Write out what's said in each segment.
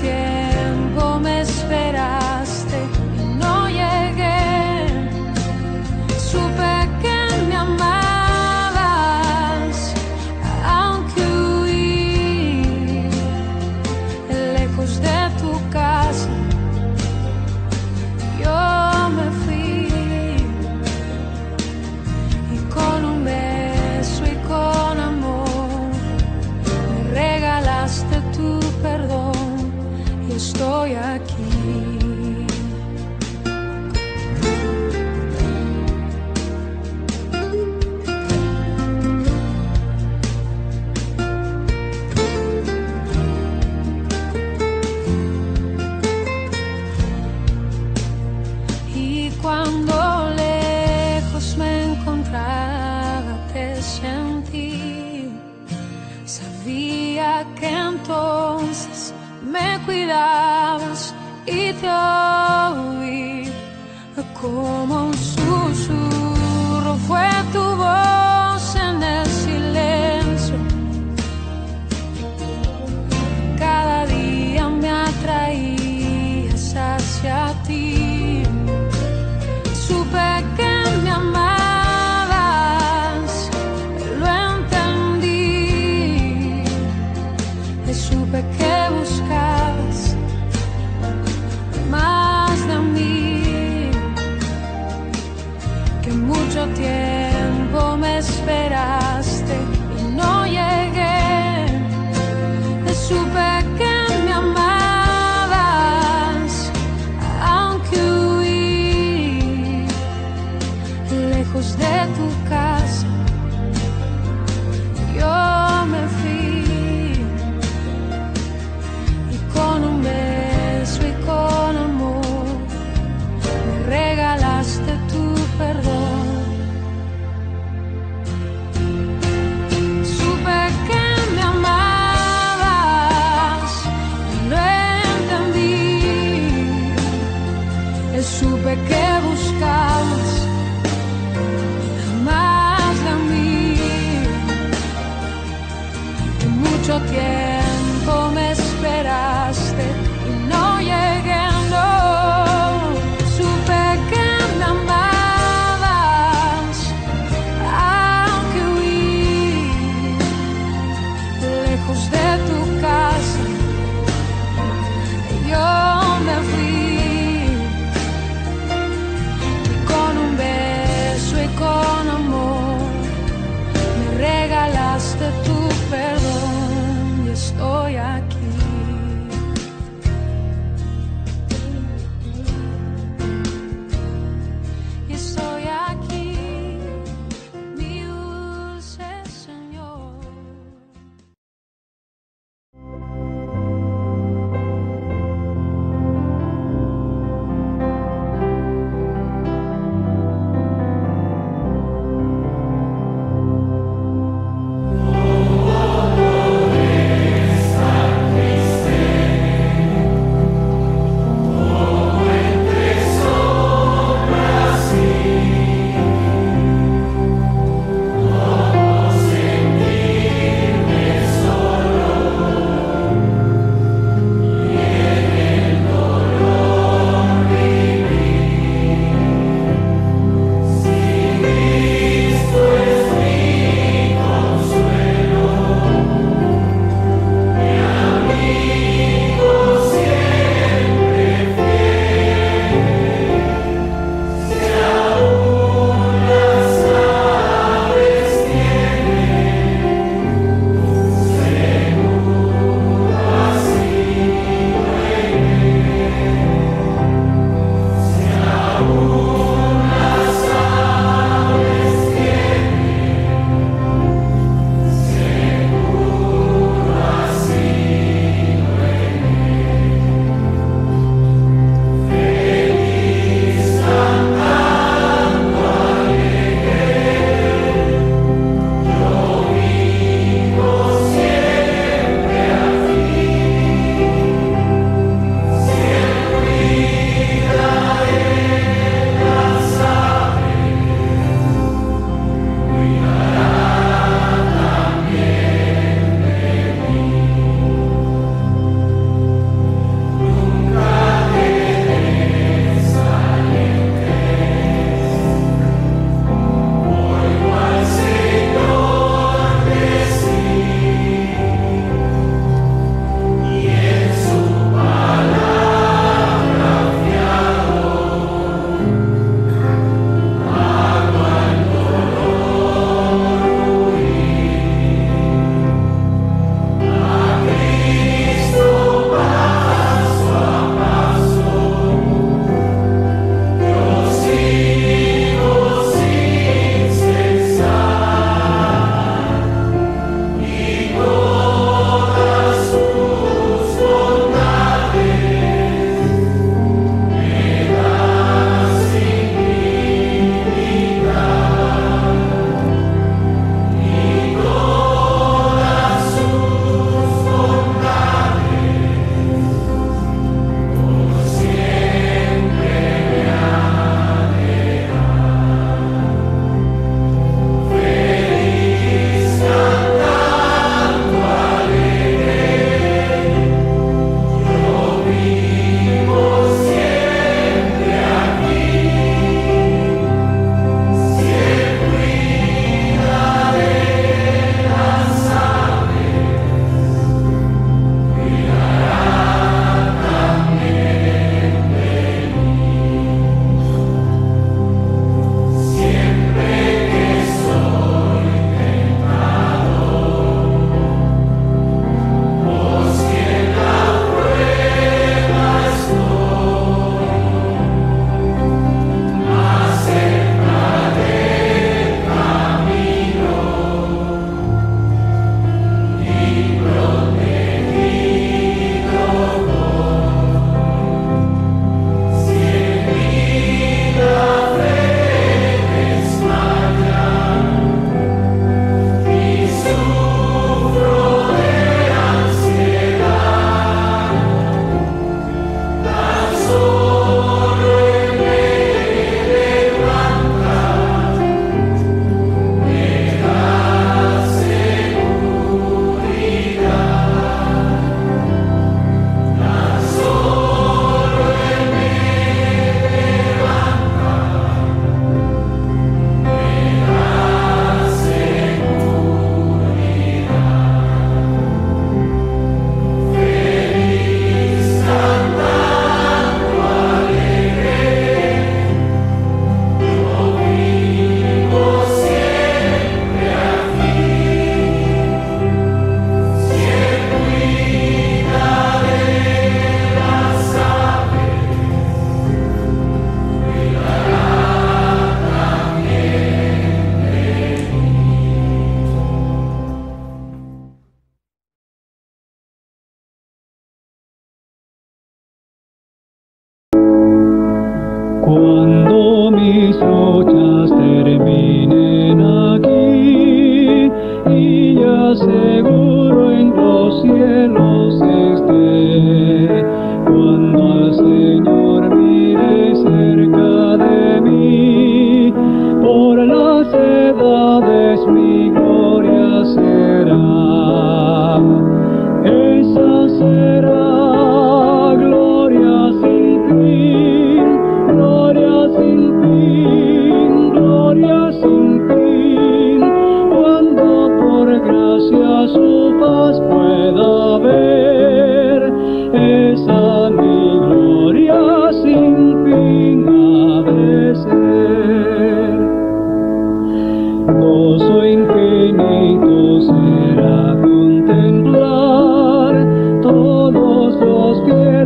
tiempo me esperaste y no llegué. Supe que me amabas, aunque huí lejos de tu casa. Yo me fui y con un beso y con amor me regalaste tu perdón y estoy aquí. Y cuando lejos me encontraba te sentí, sabía que entonces me cuidabas y te oí como un susurro. Fue tu voz en el silencio, cada día me atraías hacia ti. Supe que me amabas, lo entendí. Supe que buscabas más de mí.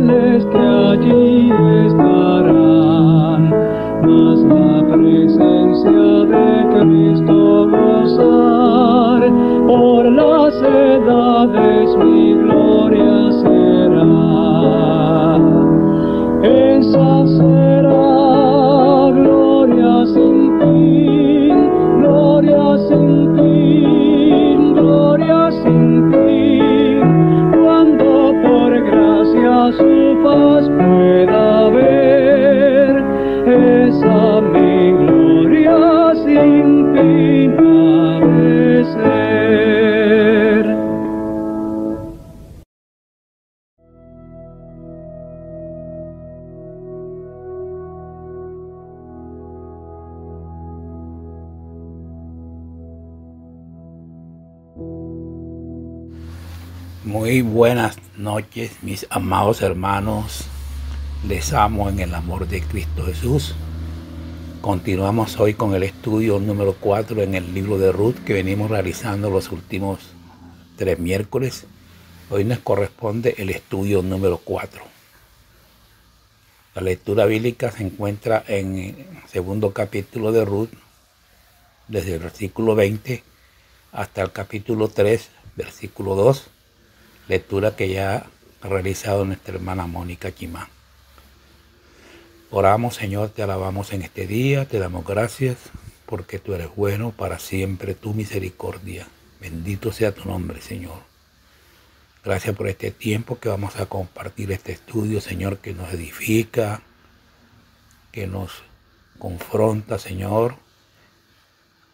ángeles que allí estarán, mas la presencia de Cristo gozar, por las edades mi gloria será. Esa será gloria sin fin, gloria sin fin, gloria sin fin, cuando por gracia su faz pueda ver. Esa mi gloria sin fin ha de ser. Muy buenas noches, mis amados hermanos. Les amo en el amor de Cristo Jesús. Continuamos hoy con el estudio número 4 en el libro de Ruth que venimos realizando los últimos 3 miércoles. Hoy nos corresponde el estudio número 4. La lectura bíblica se encuentra en el segundo capítulo de Ruth, desde el versículo 20 hasta el capítulo 3, versículo 2. Lectura que ya ha realizado nuestra hermana Mónica Chimán. Oramos, Señor, te alabamos en este día, te damos gracias porque tú eres bueno, para siempre tu misericordia. Bendito sea tu nombre, Señor. Gracias por este tiempo que vamos a compartir este estudio, Señor, que nos edifica, que nos confronta, Señor.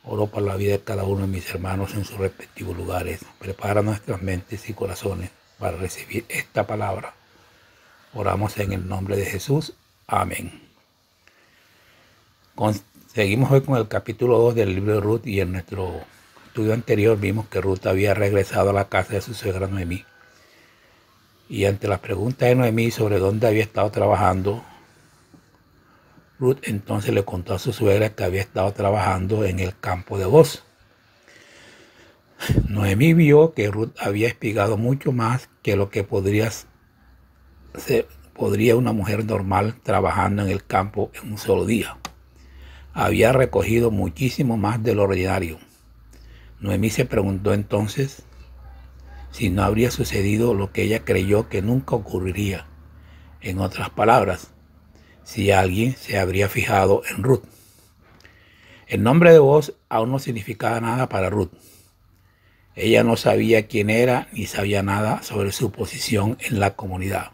Oro por la vida de cada uno de mis hermanos en sus respectivos lugares. Prepara nuestras mentes y corazones para recibir esta palabra. Oramos en el nombre de Jesús. Amén. Seguimos hoy con el capítulo 2 del libro de Ruth, y en nuestro estudio anterior vimos que Ruth había regresado a la casa de su suegra Noemí. Y ante la pregunta de Noemí sobre dónde había estado trabajando, Ruth entonces le contó a su suegra que había estado trabajando en el campo de Booz. Noemí vio que Ruth había espigado mucho más que lo que podría una mujer normal trabajando en el campo en un solo día. Había recogido muchísimo más de lo ordinario. Noemí se preguntó entonces si no habría sucedido lo que ella creyó que nunca ocurriría. En otras palabras, si alguien se habría fijado en Ruth. El nombre de Booz aún no significaba nada para Ruth. Ella no sabía quién era ni sabía nada sobre su posición en la comunidad.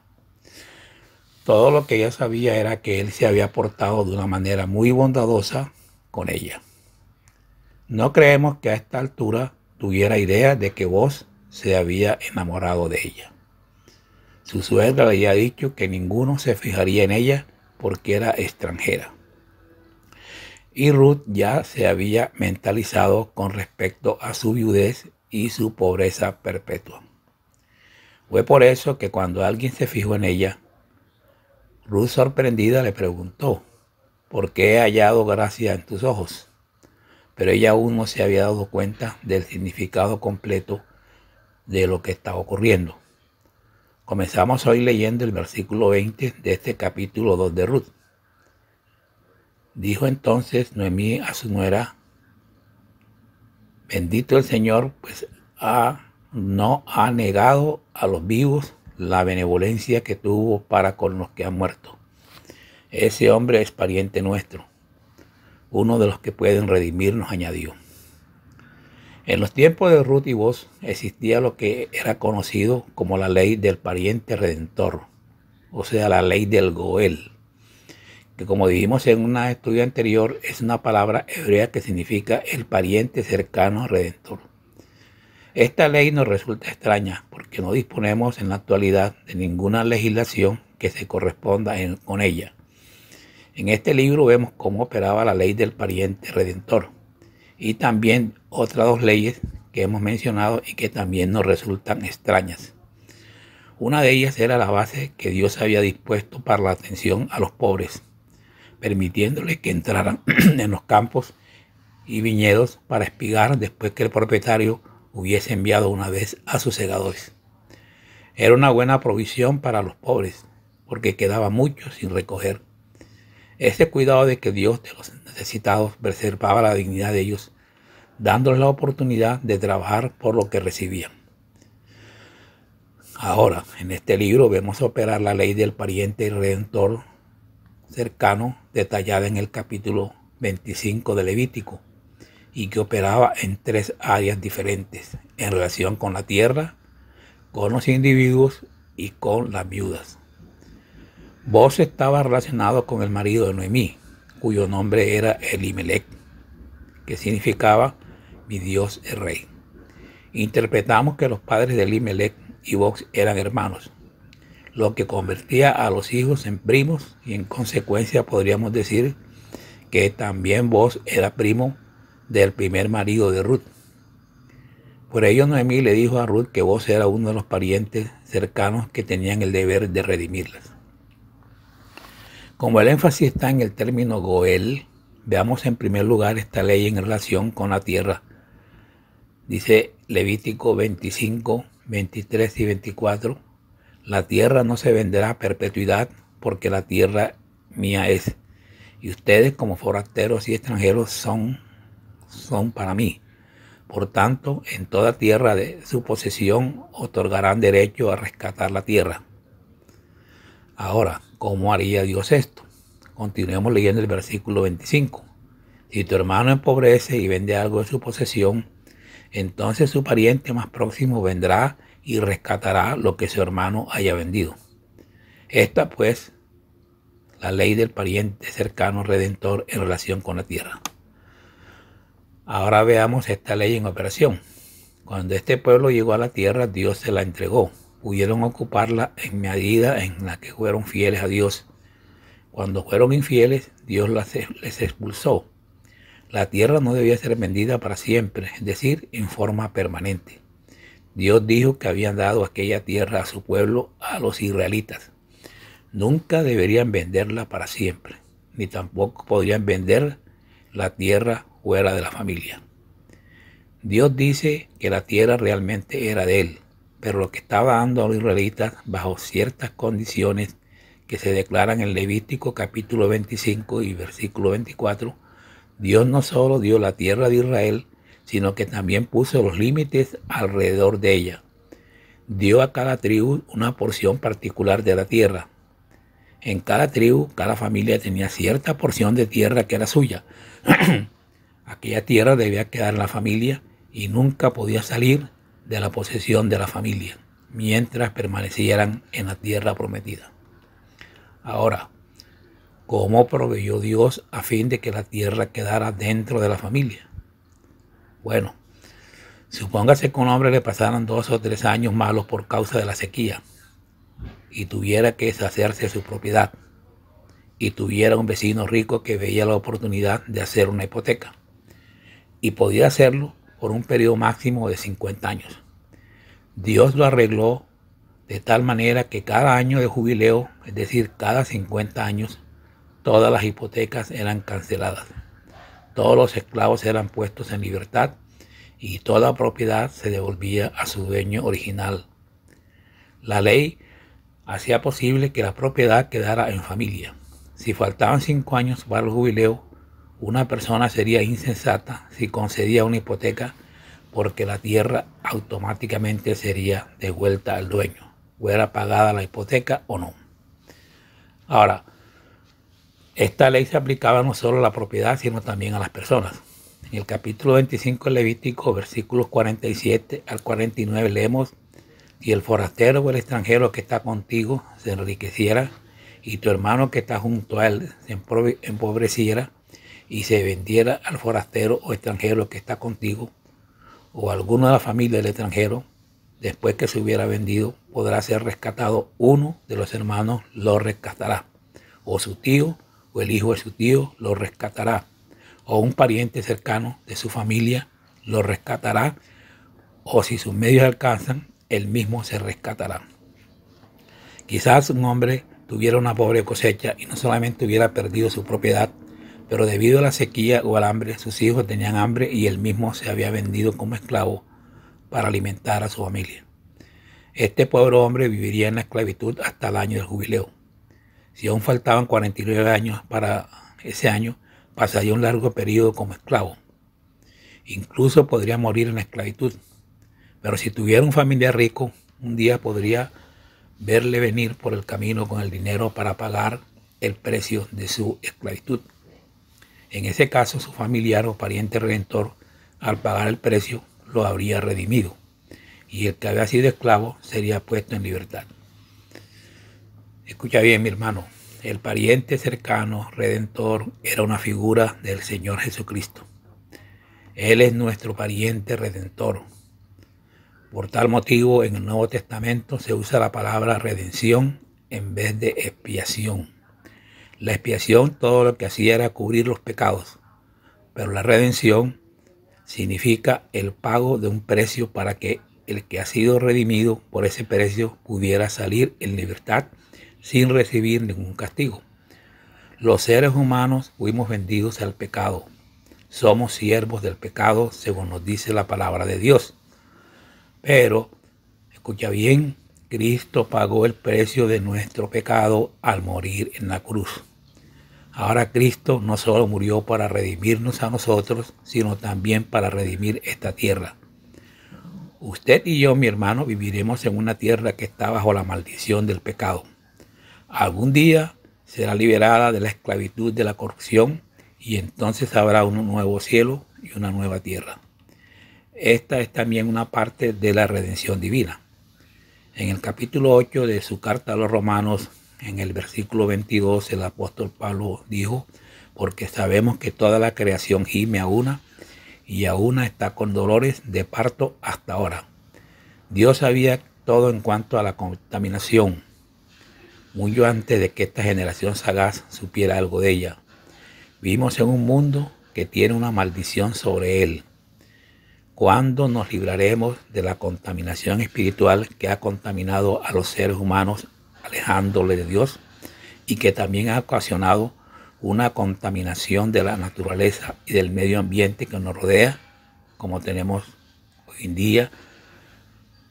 Todo lo que ella sabía era que él se había portado de una manera muy bondadosa con ella. No creemos que a esta altura tuviera idea de que Booz se había enamorado de ella. Su suegra le había dicho que ninguno se fijaría en ella porque era extranjera. Y Ruth ya se había mentalizado con respecto a su viudez y su pobreza perpetua. Fue por eso que cuando alguien se fijó en ella, Ruth, sorprendida, le preguntó: ¿por qué he hallado gracia en tus ojos? Pero ella aún no se había dado cuenta del significado completo de lo que estaba ocurriendo. Comenzamos hoy leyendo el versículo 20 de este capítulo 2 de Ruth. Dijo entonces Noemí a su nuera: bendito el Señor, pues no ha negado a los vivos la benevolencia que tuvo para con los que han muerto. Ese hombre es pariente nuestro, uno de los que pueden redimirnos, añadió. En los tiempos de Ruth y Booz existía lo que era conocido como la ley del pariente redentor, o sea, la ley del Goel, que, como dijimos en un estudio anterior, es una palabra hebrea que significa el pariente cercano redentor. Esta ley nos resulta extraña porque no disponemos en la actualidad de ninguna legislación que se corresponda con ella. En este libro vemos cómo operaba la ley del pariente redentor y también otras 2 leyes que hemos mencionado y que también nos resultan extrañas. Una de ellas era la base que Dios había dispuesto para la atención a los pobres, permitiéndoles que entraran en los campos y viñedos para espigar después que el propietario hubiese enviado una vez a sus segadores. Era una buena provisión para los pobres, porque quedaba mucho sin recoger. Ese cuidado de que Dios de los necesitados preservaba la dignidad de ellos, dándoles la oportunidad de trabajar por lo que recibían. Ahora, en este libro vemos operar la ley del pariente y redentor cercano, detallada en el capítulo 25 de Levítico, y que operaba en 3 áreas diferentes, en relación con la tierra, con los individuos y con las viudas. Boaz estaba relacionado con el marido de Noemí, cuyo nombre era Elimelech, que significaba mi Dios es rey. Interpretamos que los padres de Elimelech y Boaz eran hermanos, lo que convertía a los hijos en primos, y en consecuencia podríamos decir que también Boaz era primo del primer marido de Ruth. Por ello Noemí le dijo a Ruth que Boaz era uno de los parientes cercanos que tenían el deber de redimirlas. Como el énfasis está en el término Goel, veamos en primer lugar esta ley en relación con la tierra. Dice Levítico 25, 23 y 24, la tierra no se venderá a perpetuidad, porque la tierra mía es, y ustedes como forasteros y extranjeros son para mí. Por tanto, en toda tierra de su posesión otorgarán derecho a rescatar la tierra. Ahora, ¿cómo haría Dios esto? Continuemos leyendo el versículo 25. Si tu hermano empobrece y vende algo de su posesión, entonces su pariente más próximo vendrá y rescatará lo que su hermano haya vendido. Esta, pues, la ley del pariente cercano redentor en relación con la tierra. Ahora veamos esta ley en operación. Cuando este pueblo llegó a la tierra, Dios se la entregó. Pudieron ocuparla en medida en la que fueron fieles a Dios. Cuando fueron infieles, Dios les expulsó. La tierra no debía ser vendida para siempre, es decir, en forma permanente. Dios dijo que habían dado aquella tierra a su pueblo, a los israelitas. Nunca deberían venderla para siempre, ni tampoco podrían vender la tierra fuera de la familia. Dios dice que la tierra realmente era de él, pero lo que estaba dando a los israelitas bajo ciertas condiciones que se declaran en Levítico capítulo 25 y versículo 24, Dios no solo dio la tierra de Israel, sino que también puso los límites alrededor de ella. Dio a cada tribu una porción particular de la tierra. En cada tribu, cada familia tenía cierta porción de tierra que era suya. Aquella tierra debía quedar en la familia y nunca podía salir de la posesión de la familia, mientras permanecieran en la tierra prometida. Ahora, ¿cómo proveyó Dios a fin de que la tierra quedara dentro de la familia? Bueno, supóngase que a un hombre le pasaran 2 o 3 años malos por causa de la sequía y tuviera que deshacerse de su propiedad, y tuviera un vecino rico que veía la oportunidad de hacer una hipoteca y podía hacerlo por un periodo máximo de 50 años. Dios lo arregló de tal manera que cada año de jubileo, es decir, cada 50 años, todas las hipotecas eran canceladas. Todos los esclavos eran puestos en libertad y toda propiedad se devolvía a su dueño original. La ley hacía posible que la propiedad quedara en familia. Si faltaban 5 años para el jubileo, una persona sería insensata si concedía una hipoteca, porque la tierra automáticamente sería devuelta al dueño, fuera pagada la hipoteca o no. Ahora, esta ley se aplicaba no solo a la propiedad, sino también a las personas. En el capítulo 25 de Levítico, versículos 47 al 49, leemos: si el forastero o el extranjero que está contigo se enriqueciera, y tu hermano que está junto a él se empobreciera, y se vendiera al forastero o extranjero que está contigo, o alguno de la familia del extranjero, después que se hubiera vendido, podrá ser rescatado. Uno de los hermanos lo rescatará, o su tío o el hijo de su tío lo rescatará, o un pariente cercano de su familia lo rescatará, o si sus medios alcanzan, él mismo se rescatará. Quizás un hombre tuviera una pobre cosecha y no solamente hubiera perdido su propiedad, pero debido a la sequía o al hambre, sus hijos tenían hambre y él mismo se había vendido como esclavo para alimentar a su familia. Este pobre hombre viviría en la esclavitud hasta el año del jubileo. Si aún faltaban 49 años para ese año, pasaría un largo periodo como esclavo. Incluso podría morir en la esclavitud. Pero si tuviera un familiar rico, un día podría verle venir por el camino con el dinero para pagar el precio de su esclavitud. En ese caso, su familiar o pariente redentor, al pagar el precio, lo habría redimido, y el que había sido esclavo sería puesto en libertad. Escucha bien, mi hermano, el pariente cercano, redentor, era una figura del Señor Jesucristo. Él es nuestro pariente redentor. Por tal motivo, en el Nuevo Testamento se usa la palabra redención en vez de expiación. La expiación todo lo que hacía era cubrir los pecados, pero la redención significa el pago de un precio para que el que ha sido redimido por ese precio pudiera salir en libertad sin recibir ningún castigo. Los seres humanos fuimos vendidos al pecado. Somos siervos del pecado, según nos dice la palabra de Dios. Pero, escucha bien, Cristo pagó el precio de nuestro pecado al morir en la cruz. Ahora Cristo no solo murió para redimirnos a nosotros, sino también para redimir esta tierra. Usted y yo, mi hermano, viviremos en una tierra que está bajo la maldición del pecado. Algún día será liberada de la esclavitud de la corrupción y entonces habrá un nuevo cielo y una nueva tierra. Esta es también una parte de la redención divina. En el capítulo 8 de su carta a los Romanos, en el versículo 22, el apóstol Pablo dijo: porque sabemos que toda la creación gime a una, y a una está con dolores de parto hasta ahora. Dios sabía todo en cuanto a la contaminación, mucho antes de que esta generación sagaz supiera algo de ella. Vivimos en un mundo que tiene una maldición sobre él. ¿Cuándo nos libraremos de la contaminación espiritual que ha contaminado a los seres humanos, alejándole de Dios, y que también ha ocasionado una contaminación de la naturaleza y del medio ambiente que nos rodea, como tenemos hoy en día?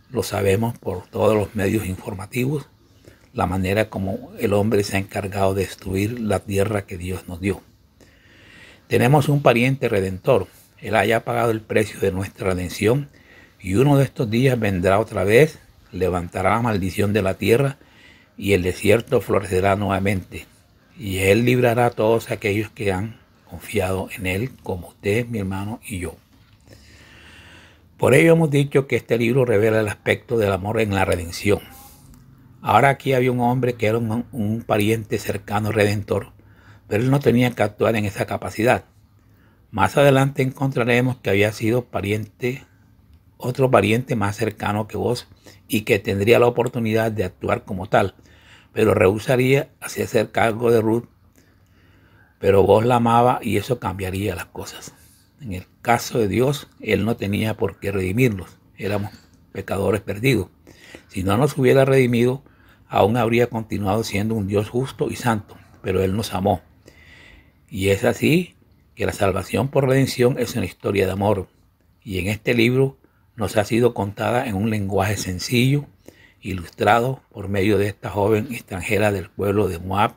Lo sabemos por todos los medios informativos, la manera como el hombre se ha encargado de destruir la tierra que Dios nos dio. Tenemos un pariente redentor. Él haya pagado el precio de nuestra redención, y uno de estos días vendrá otra vez, levantará la maldición de la tierra, y el desierto florecerá nuevamente, y Él librará a todos aquellos que han confiado en Él, como usted, mi hermano, y yo. Por ello hemos dicho que este libro revela el aspecto del amor en la redención. Ahora aquí había un hombre que era un pariente cercano redentor, pero él no tenía que actuar en esa capacidad. Más adelante encontraremos que había sido otro pariente más cercano que vos, y que tendría la oportunidad de actuar como tal, pero rehusaría hacer cargo de Ruth. Pero vos la amaba y eso cambiaría las cosas. En el caso de Dios, Él no tenía por qué redimirnos. Éramos pecadores perdidos. Si no nos hubiera redimido, aún habría continuado siendo un Dios justo y santo, pero Él nos amó. Y es así que la salvación por redención es una historia de amor. Y en este libro nos ha sido contada en un lenguaje sencillo, ilustrado por medio de esta joven extranjera del pueblo de Moab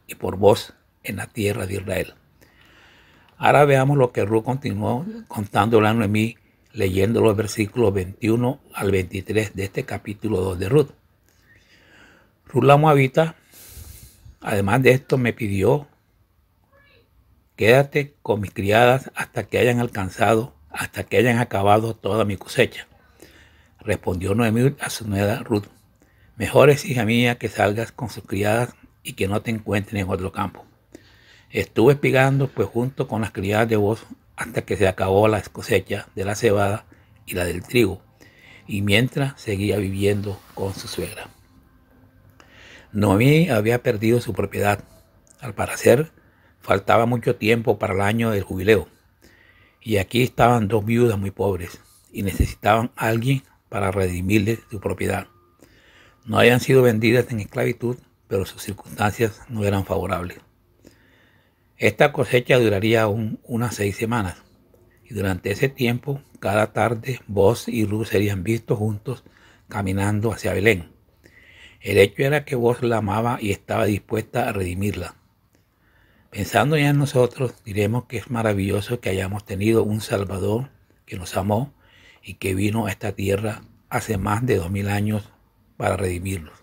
y por vos en la tierra de Israel. Ahora veamos lo que Ruth continuó contándole a Noemí, leyendo los versículos 21 al 23 de este capítulo 2 de Ruth. Ruth la Moabita, además de esto, me pidió: quédate con mis criadas hasta que hayan acabado toda mi cosecha. Respondió Noemí a su nuera Ruth: mejor es, hija mía, que salgas con sus criadas y que no te encuentren en otro campo. Estuve espigando pues junto con las criadas de vos hasta que se acabó la cosecha de la cebada y la del trigo, y mientras seguía viviendo con su suegra. Noemí había perdido su propiedad. Al parecer, faltaba mucho tiempo para el año del jubileo, y aquí estaban dos viudas muy pobres y necesitaban a alguien para redimirles su propiedad. No habían sido vendidas en esclavitud, pero sus circunstancias no eran favorables. Esta cosecha duraría aún unas 6 semanas, y durante ese tiempo, cada tarde, vos y Ruth serían vistos juntos caminando hacia Belén. El hecho era que vos la amaba y estaba dispuesta a redimirla. Pensando ya en nosotros, diremos que es maravilloso que hayamos tenido un Salvador que nos amó y que vino a esta tierra hace más de 2000 años para redimirnos.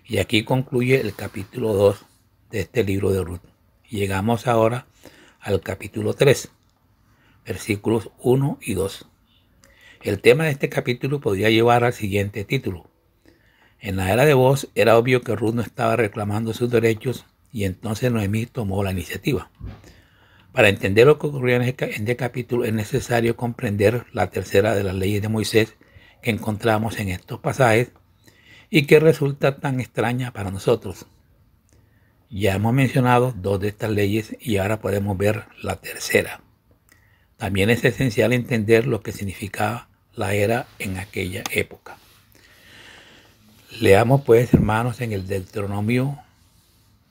Y aquí concluye el capítulo 2 de este libro de Ruth. Y llegamos ahora al capítulo 3, versículos 1 y 2. El tema de este capítulo podría llevar al siguiente título. En la era de Boaz era obvio que Ruth no estaba reclamando sus derechos y entonces Noemí tomó la iniciativa. Para entender lo que ocurrió en este capítulo es necesario comprender la tercera de las leyes de Moisés que encontramos en estos pasajes y que resulta tan extraña para nosotros. Ya hemos mencionado dos de estas leyes y ahora podemos ver la tercera. También es esencial entender lo que significaba la era en aquella época. Leamos pues, hermanos, en el Deuteronomio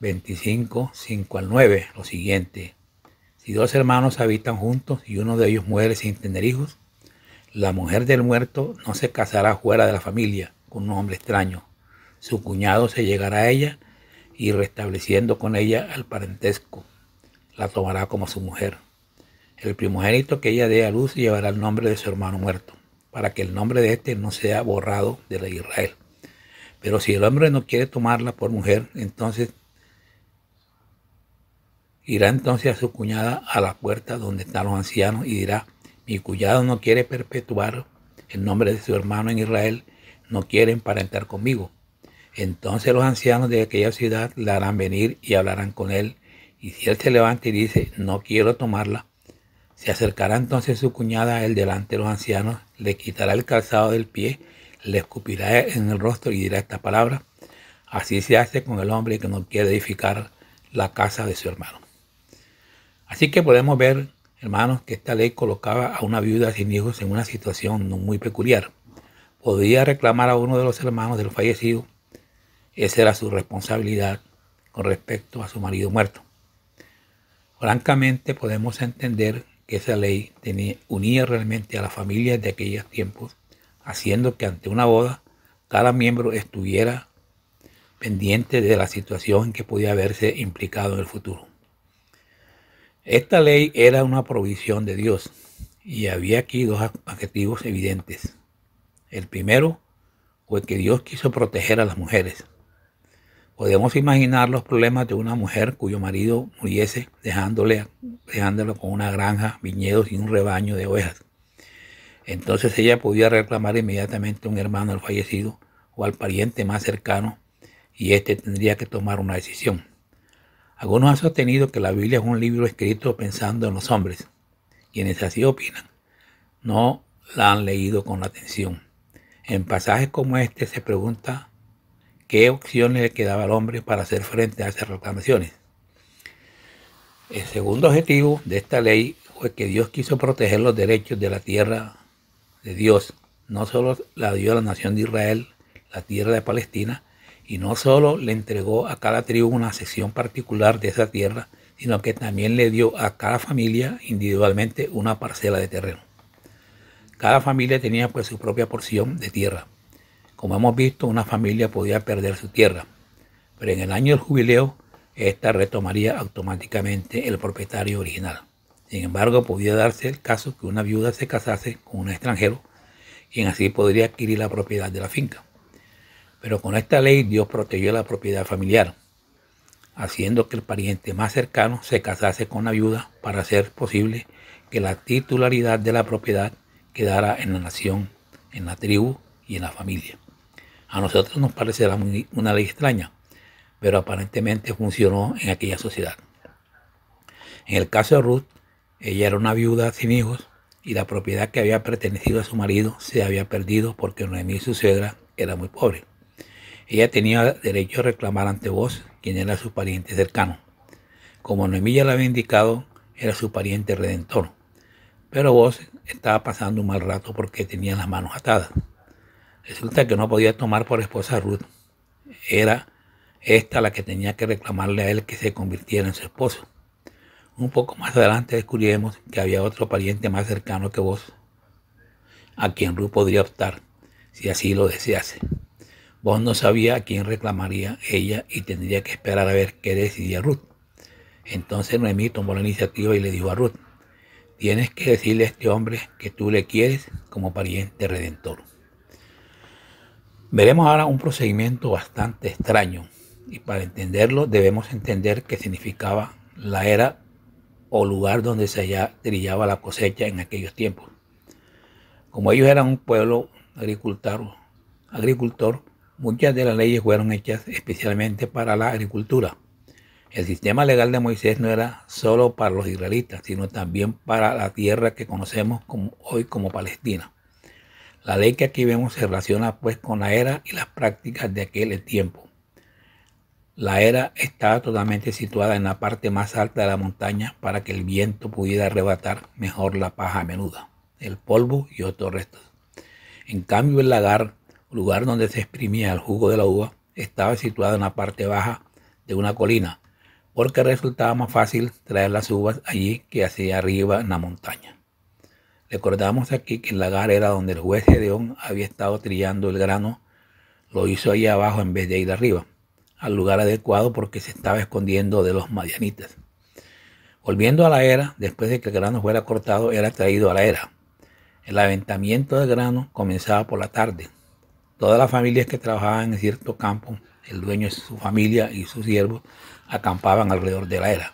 25, 5 al 9, lo siguiente. Si dos hermanos habitan juntos y uno de ellos muere sin tener hijos, la mujer del muerto no se casará fuera de la familia con un hombre extraño. Su cuñado se llegará a ella y restableciendo con ella el parentesco, la tomará como su mujer. El primogénito que ella dé a luz llevará el nombre de su hermano muerto, para que el nombre de éste no sea borrado de la de Israel. Pero si el hombre no quiere tomarla por mujer, entonces irá entonces a su cuñada a la puerta donde están los ancianos y dirá: mi cuñado no quiere perpetuar el nombre de su hermano en Israel, no quiere emparentar conmigo. Entonces los ancianos de aquella ciudad la harán venir y hablarán con él, y si él se levanta y dice: no quiero tomarla, se acercará entonces su cuñada a él delante de los ancianos, le quitará el calzado del pie, le escupirá en el rostro y dirá esta palabra: así se hace con el hombre que no quiere edificar la casa de su hermano. Así que podemos ver, hermanos, que esta ley colocaba a una viuda sin hijos en una situación muy peculiar. Podía reclamar a uno de los hermanos del fallecido. Esa era su responsabilidad con respecto a su marido muerto. Francamente podemos entender que esa ley unía realmente a las familias de aquellos tiempos, haciendo que ante una boda cada miembro estuviera pendiente de la situación en que podía verse implicado en el futuro. Esta ley era una provisión de Dios y había aquí dos adjetivos evidentes. El primero fue que Dios quiso proteger a las mujeres. Podemos imaginar los problemas de una mujer cuyo marido muriese dejándolo con una granja, viñedos y un rebaño de ovejas. Entonces ella podía reclamar inmediatamente a un hermano del fallecido o al pariente más cercano y éste tendría que tomar una decisión. Algunos han sostenido que la Biblia es un libro escrito pensando en los hombres. Quienes así opinan no la han leído con atención. En pasajes como este se pregunta qué opciones le quedaba al hombre para hacer frente a esas reclamaciones. El segundo objetivo de esta ley fue que Dios quiso proteger los derechos de la tierra de Dios. No solo la dio a la nación de Israel, la tierra de Palestina, y no solo le entregó a cada tribu una sección particular de esa tierra, sino que también le dio a cada familia individualmente una parcela de terreno. Cada familia tenía pues su propia porción de tierra. Como hemos visto, una familia podía perder su tierra, pero en el año del jubileo, esta retomaría automáticamente el propietario original. Sin embargo, podía darse el caso que una viuda se casase con un extranjero, quien así podría adquirir la propiedad de la finca. Pero con esta ley Dios protegió la propiedad familiar, haciendo que el pariente más cercano se casase con la viuda para hacer posible que la titularidad de la propiedad quedara en la nación, en la tribu y en la familia. A nosotros nos parecerá una ley extraña, pero aparentemente funcionó en aquella sociedad. En el caso de Ruth, ella era una viuda sin hijos y la propiedad que había pertenecido a su marido se había perdido porque Noemí, su suegra, era muy pobre. Ella tenía derecho a reclamar ante Boaz, quien era su pariente cercano. Como Noemí ya le había indicado, era su pariente redentor. Pero Boaz estaba pasando un mal rato porque tenía las manos atadas. Resulta que no podía tomar por esposa a Ruth. Era esta la que tenía que reclamarle a él que se convirtiera en su esposo. Un poco más adelante descubriremos que había otro pariente más cercano que Boaz, a quien Ruth podría optar, si así lo desease. Boaz no sabía a quién reclamaría ella y tendría que esperar a ver qué decidía Ruth. Entonces Noemí tomó la iniciativa y le dijo a Ruth: tienes que decirle a este hombre que tú le quieres como pariente redentor. Veremos ahora un procedimiento bastante extraño, y para entenderlo debemos entender qué significaba la era o lugar donde se trillaba la cosecha en aquellos tiempos. Como ellos eran un pueblo agricultor, muchas de las leyes fueron hechas especialmente para la agricultura. El sistema legal de Moisés no era solo para los israelitas, sino también para la tierra que conocemos hoy como Palestina. La ley que aquí vemos se relaciona pues con la era y las prácticas de aquel tiempo. La era estaba totalmente situada en la parte más alta de la montaña para que el viento pudiera arrebatar mejor la paja menuda, el polvo y otros restos. En cambio, el lagar, lugar donde se exprimía el jugo de la uva, estaba situado en la parte baja de una colina, porque resultaba más fácil traer las uvas allí que hacia arriba en la montaña. Recordamos aquí que el lagar era donde el juez Gedeón había estado trillando el grano, lo hizo ahí abajo en vez de ir arriba, al lugar adecuado porque se estaba escondiendo de los madianitas. Volviendo a la era, después de que el grano fuera cortado, era traído a la era. El aventamiento del grano comenzaba por la tarde. Todas las familias que trabajaban en cierto campo, el dueño, su familia y sus siervos, acampaban alrededor de la era.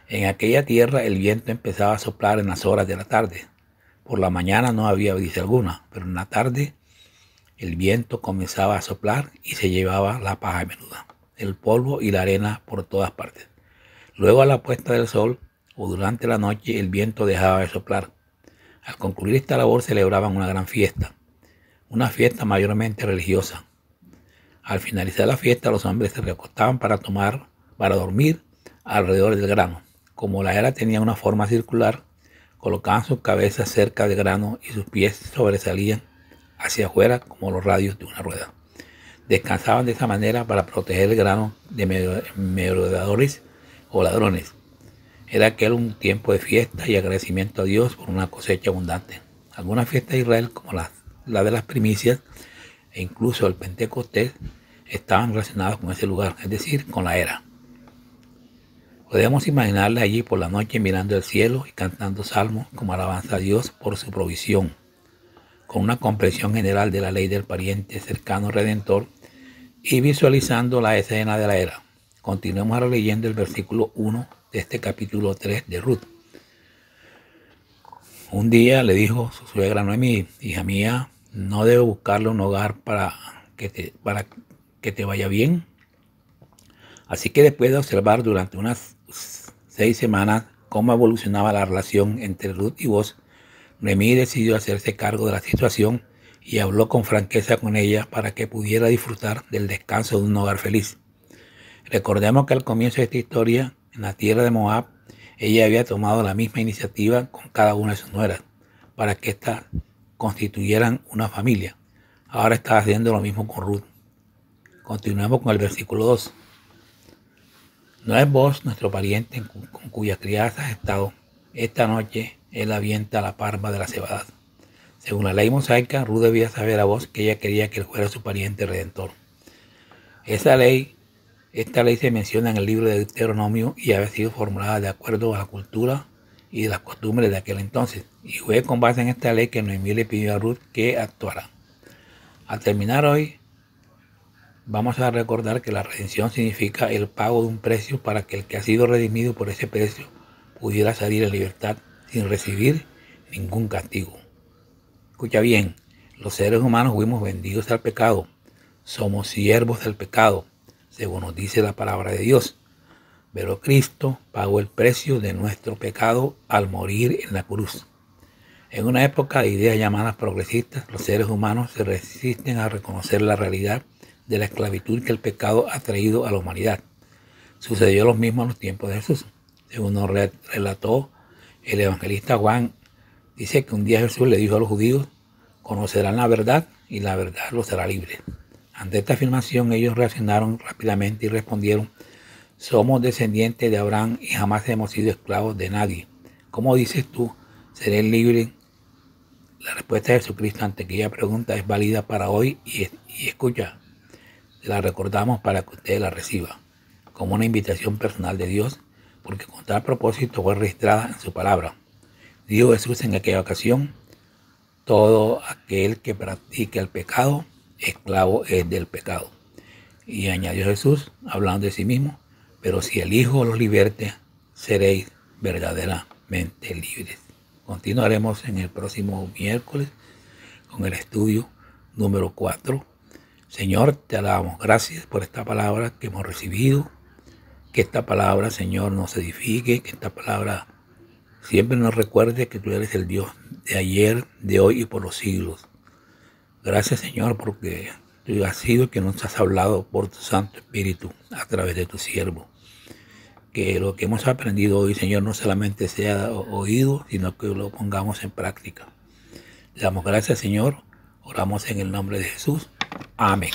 En aquella tierra el viento empezaba a soplar en las horas de la tarde. Por la mañana no había brisa alguna, pero en la tarde el viento comenzaba a soplar y se llevaba la paja menuda, el polvo y la arena por todas partes. Luego, a la puesta del sol o durante la noche, el viento dejaba de soplar. Al concluir esta labor celebraban una gran fiesta, una fiesta mayormente religiosa. Al finalizar la fiesta, los hombres se recostaban para dormir alrededor del grano. Como la era tenía una forma circular, colocaban sus cabezas cerca del grano y sus pies sobresalían hacia afuera como los radios de una rueda. Descansaban de esa manera para proteger el grano de merodeadores o ladrones. Era aquel un tiempo de fiesta y agradecimiento a Dios por una cosecha abundante. Algunas fiestas de Israel, como la de las primicias e incluso el Pentecostés, estaban relacionadas con ese lugar, es decir, con la era. Podemos imaginarle allí por la noche mirando el cielo y cantando salmos como alabanza a Dios por su provisión, con una comprensión general de la ley del pariente cercano redentor y visualizando la escena de la era. Continuemos ahora leyendo el versículo 1 de este capítulo 3 de Ruth. Un día le dijo su suegra Noemí: hija mía, ¿no debo buscarle un hogar para que te vaya bien? Así que después de observar durante unas 6 semanas cómo evolucionaba la relación entre Ruth y Boaz, Noemí decidió hacerse cargo de la situación y habló con franqueza con ella para que pudiera disfrutar del descanso de un hogar feliz. Recordemos que al comienzo de esta historia, en la tierra de Moab, ella había tomado la misma iniciativa con cada una de sus nueras para que éstas constituyeran una familia. Ahora está haciendo lo mismo con Ruth. Continuemos con el versículo 2. ¿No es Boaz nuestro pariente con cuya crianza has estado? Esta noche él avienta la parva de la cebada. Según la ley mosaica, Ruth debía saber a Boaz que ella quería que él fuera su pariente redentor. Esta ley se menciona en el libro de Deuteronomio y había sido formulada de acuerdo a la cultura y las costumbres de aquel entonces. Y fue con base en esta ley que Noemí le pidió a Ruth que actuara. Al terminar hoy, vamos a recordar que la redención significa el pago de un precio para que el que ha sido redimido por ese precio pudiera salir en libertad sin recibir ningún castigo. Escucha bien, los seres humanos fuimos vendidos al pecado, somos siervos del pecado, según nos dice la palabra de Dios. Pero Cristo pagó el precio de nuestro pecado al morir en la cruz. En una época de ideas llamadas progresistas, los seres humanos se resisten a reconocer la realidad de la esclavitud que el pecado ha traído a la humanidad. Sucedió lo mismo en los tiempos de Jesús. Según nos relató el evangelista Juan, dice que un día Jesús le dijo a los judíos: conocerán la verdad y la verdad los hará libres. Ante esta afirmación ellos reaccionaron rápidamente y respondieron: somos descendientes de Abraham y jamás hemos sido esclavos de nadie. ¿Cómo dices tú, seré libre? La respuesta de Jesucristo ante aquella pregunta es válida para hoy y escucha. Se la recordamos para que usted la reciba como una invitación personal de Dios, porque con tal propósito fue registrada en su palabra. Dijo Jesús en aquella ocasión: todo aquel que practica el pecado, esclavo es del pecado. Y añadió Jesús, hablando de sí mismo: pero si el Hijo los liberte, seréis verdaderamente libres. Continuaremos en el próximo miércoles con el estudio número 4. Señor, te damos gracias por esta palabra que hemos recibido. Que esta palabra, Señor, nos edifique, que esta palabra siempre nos recuerde que tú eres el Dios de ayer, de hoy y por los siglos. Gracias, Señor, porque tú has sido que nos has hablado por tu Santo Espíritu a través de tu siervo. Que lo que hemos aprendido hoy, Señor, no solamente sea oído, sino que lo pongamos en práctica. Le damos gracias, Señor. Oramos en el nombre de Jesús. Amén.